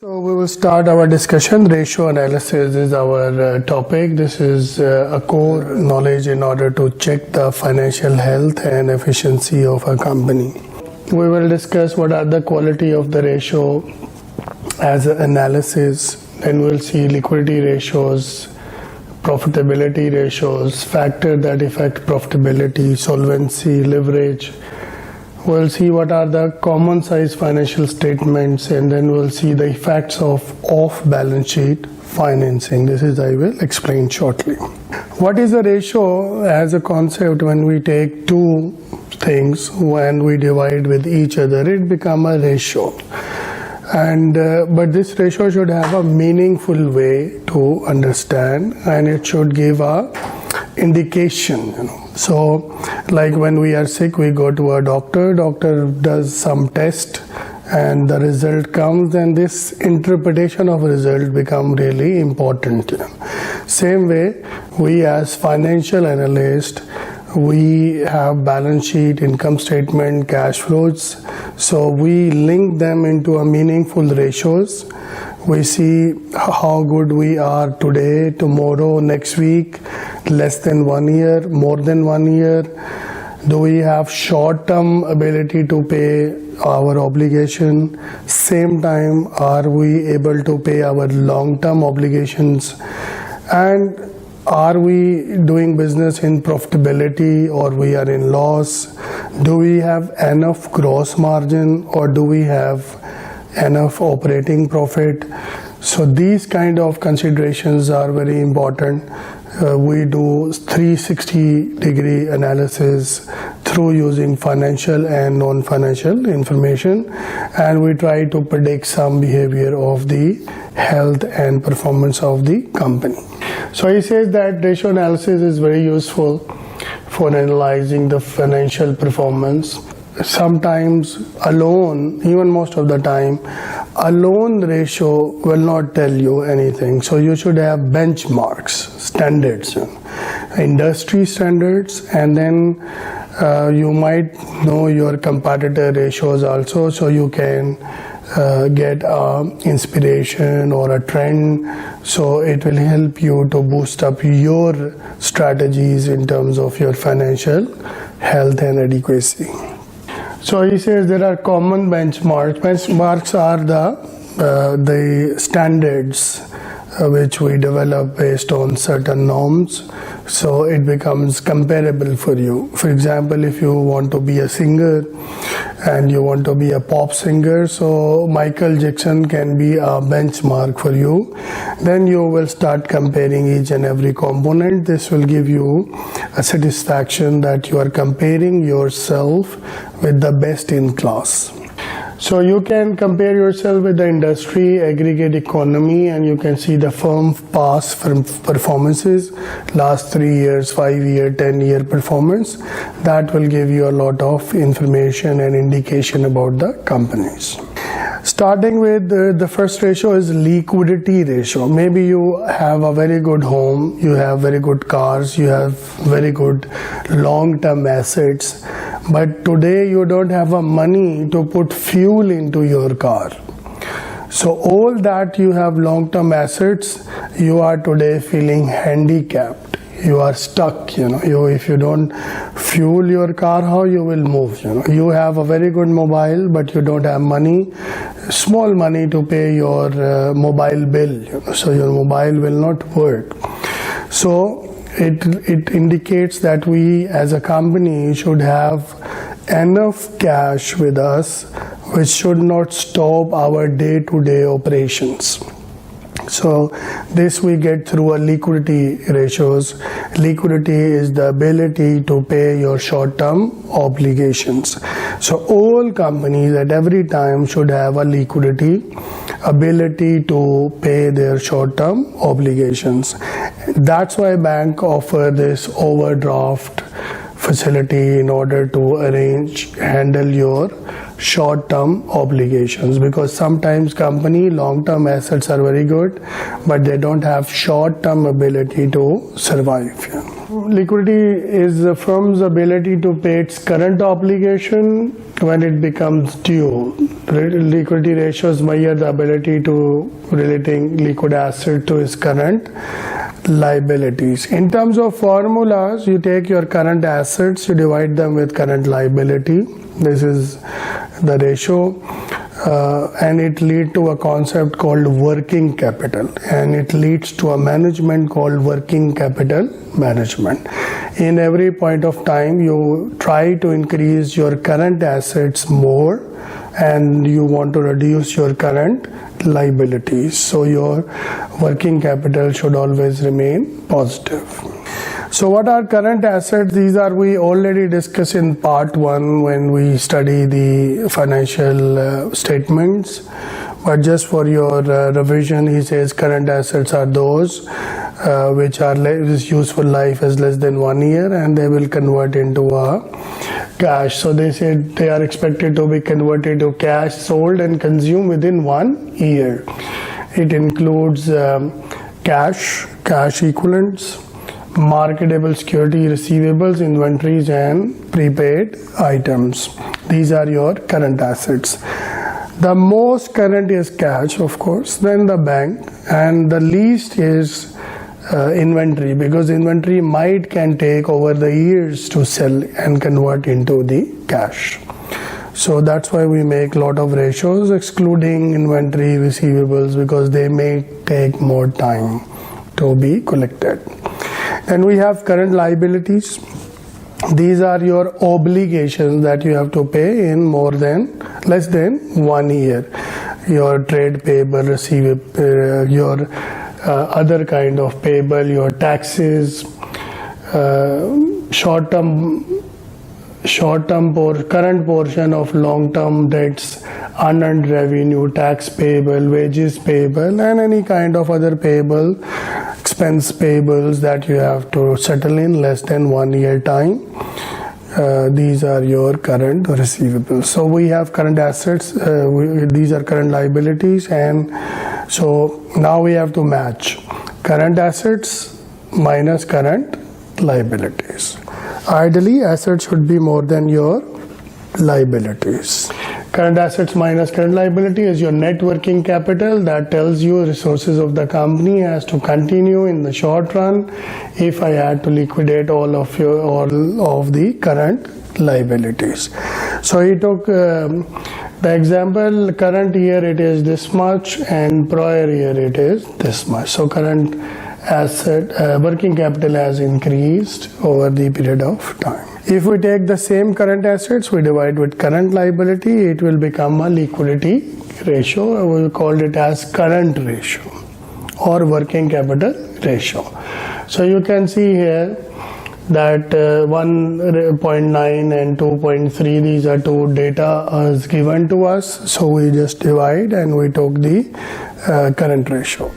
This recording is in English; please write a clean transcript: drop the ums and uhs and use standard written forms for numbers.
So we will start our discussion. Ratio analysis is our topic. This is a core knowledge in order to check the financial health and efficiency of a company. We will discuss what are the quality of the ratio as an analysis. Then we'll see liquidity ratios, profitability ratios, factors that affect profitability, solvency, leverage. We'll see what are the common size financial statements, and then we'll see the effects of off-balance sheet financing. This is I will explain shortly. What is a ratio as a concept? When we take two things, when we divide with each other, it becomes a ratio. And but this ratio should have a meaningful way to understand, and it should give a indication, So like when we are sick, we go to a doctor does some test and the result comes, and this interpretation of result become really important. Same way, we as financial analyst, we have balance sheet, income statement, cash flows, so we link them into a meaningful ratios. We see how good we are today, tomorrow, next week, less than 1 year, more than 1 year. Do we have short-term ability to pay our obligation? Same time, are we able to pay our long-term obligations? And are we doing business in profitability or we are in loss? Do we have enough gross margin or do we have enough operating profit? So these kind of considerations are very important. We do 360-degree analysis through using financial and non-financial information, and we try to predict some behavior of the health and performance of the company. So he says that ratio analysis is very useful for analyzing the financial performance. Sometimes alone, even most of the time, alone ratio will not tell you anything. So you should have benchmarks, standards, industry standards, and then you might know your competitor ratios also, so you can get inspiration or a trend. So it will help you to boost up your strategies in terms of your financial health and adequacy. So he says there are common benchmarks. Benchmarks are the standards which we develop based on certain norms, so it becomes comparable for you. For example, if you want to be a singer and you want to be a pop singer, so Michael Jackson can be a benchmark for you. Then you will start comparing each and every component. This will give you a satisfaction that you are comparing yourself with the best in class. So you can compare yourself with the industry, aggregate economy, and you can see the firm past performances, last 3 years, 5 year, 10-year performance. That will give you a lot of information and indication about the companies. Starting with the first ratio is liquidity ratio. Maybe you have a very good home, you have very good cars, you have very good long-term assets, but today you don't have money to put fuel into your car. So all that you have long-term assets, you are today feeling handicapped. You are stuck, if you don't fuel your car, how you will move, You have a very good mobile, but you don't have money, small money to pay your mobile bill, so your mobile will not work. So it indicates that we as a company should have enough cash with us, which should not stop our day-to-day operations. So this we get through a liquidity ratios. Liquidity is the ability to pay your short-term obligations. So all companies at every time should have a liquidity, ability to pay their short-term obligations. That's why bank offer this overdraft facility in order to handle your short-term obligations, because sometimes company long-term assets are very good, but they don't have short-term ability to survive. liquidity is the firm's ability to pay its current obligation when it becomes due. Liquidity ratios measure the ability to relating liquid asset to its current liabilities. In terms of formulas, you take your current assets, you divide them with current liability. This is the ratio. And it leads to a concept called working capital, and it leads to a management called working capital management. In every point of time, you try to increase your current assets more, and you want to reduce your current liabilities. So your working capital should always remain positive. So what are current assets? These are we already discussed in part 1 when we study the financial statements. But just for your revision, he says current assets are those which are useful life is less than 1 year, and they will convert into a cash. So they said they are expected to be converted to cash, sold and consumed within 1 year. It includes cash equivalents, marketable security, receivables, inventories and prepaid items. These are your current assets. The most current is cash, of course, then the bank, and the least is inventory, because inventory can take over the years to sell and convert into the cash. So that's why we make a lot of ratios excluding inventory, receivables, because they may take more time to be collected. Then we have current liabilities. These are your obligations that you have to pay in less than 1 year. Your trade payable, receivable, your other kind of payable, your taxes, current portion of long-term debts, unearned revenue, tax payable, wages payable, and any kind of other payable, expense payables that you have to settle in less than 1 year time. These are your current receivables. So we have current assets, these are current liabilities, and so now we have to match current assets minus current liabilities. Ideally, assets should be more than your liabilities. Current assets minus current liability is your net working capital. That tells you resources of the company has to continue in the short run if I had to liquidate all of the current liabilities. So he took the example, current year it is this much and prior year it is this much. So current asset working capital has increased over the period of time. If we take the same current assets, we divide with current liability, it will become a liquidity ratio. We will call it as current ratio or working capital ratio. So you can see here that 1.9 and 2.3, these are two data is given to us. So we just divide and we took the current ratio.